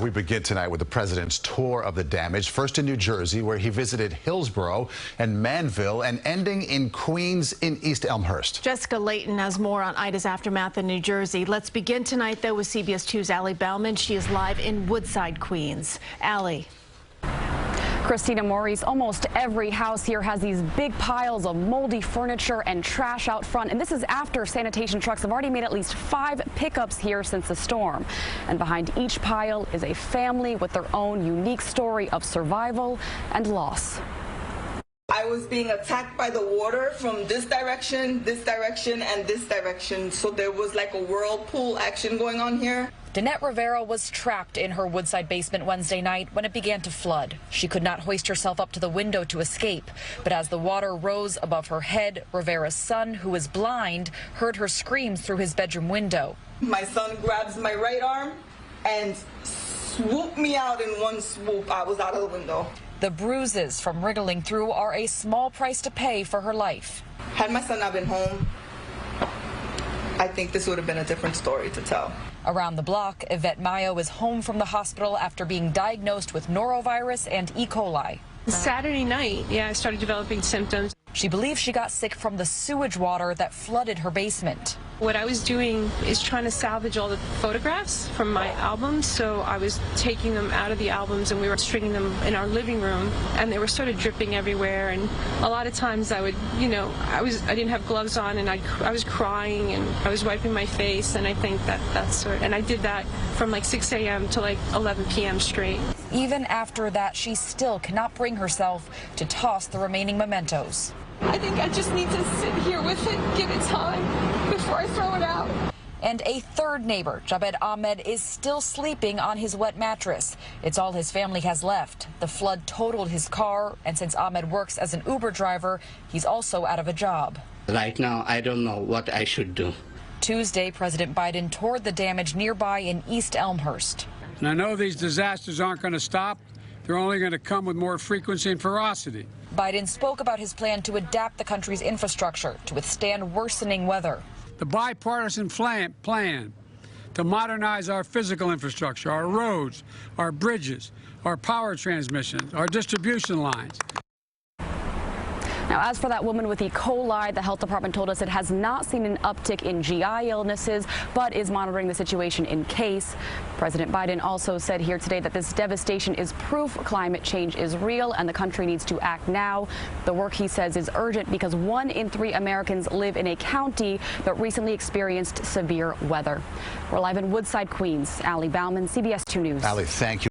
We begin tonight with the president's tour of the damage, first in New Jersey, where he visited Hillsborough and Manville, and ending in Queens in East Elmhurst. Jessica Layton has more on Ida's aftermath in New Jersey. Let's begin tonight, though, with CBS 2's Bauman. She is live in Woodside, Queens. Allie. Christina Maurice, almost every house here has these big piles of moldy furniture and trash out front. And this is after sanitation trucks have already made at least 5 pickups here since the storm. And behind each pile is a family with their own unique story of survival and loss. I was being attacked by the water from this direction, and this direction. So there was like a whirlpool action going on here. Danette Rivera was trapped in her Woodside basement Wednesday night when it began to flood. She could not hoist herself up to the window to escape, but as the water rose above her head, Rivera's son, who is blind, heard her screams through his bedroom window. My son grabs my right arm and swooped me out in one swoop. I was out of the window. The bruises from wriggling through are a small price to pay for her life. Had my son not been home, I think this would have been a different story to tell. Around the block, Yvette Mayo is home from the hospital after being diagnosed with norovirus and E. coli. Saturday night, I started developing symptoms. She believes she got sick from the sewage water that flooded her basement. What I was doing is trying to salvage all the photographs from my albums, so I was taking them out of the albums and we were stringing them in our living room, and they were sort of dripping everywhere. And a lot of times I would, I didn't have gloves on, and I was crying and I was wiping my face, and I think and I did that from like 6 a.m. to like 11 p.m. straight. Even after that, she still cannot bring herself to toss the remaining mementos. I think I just need to sit here with it, give it time before I throw it out. And a third neighbor, Ahmed, is still sleeping on his wet mattress. It's all his family has left. The flood totaled his car, and since Ahmed works as an Uber driver, he's also out of a job. Right now, I don't know what I should do. Tuesday, President Biden toured the damage nearby in East Elmhurst. And I know these disasters aren't going to stop. They're only going to come with more frequency and ferocity. Biden spoke about his plan to adapt the country's infrastructure to withstand worsening weather. The bipartisan plan to modernize our physical infrastructure, our roads, our bridges, our power transmission, our distribution lines. Now, as for that woman with E. coli, the health department told us it has not seen an uptick in GI illnesses, but is monitoring the situation in case. President Biden also said here today that this devastation is proof climate change is real and the country needs to act now. The work, he says, is urgent because 1 in 3 Americans live in a county that recently experienced severe weather. We're live in Woodside, Queens. Bauman, CBS 2 News. Allie, thank you.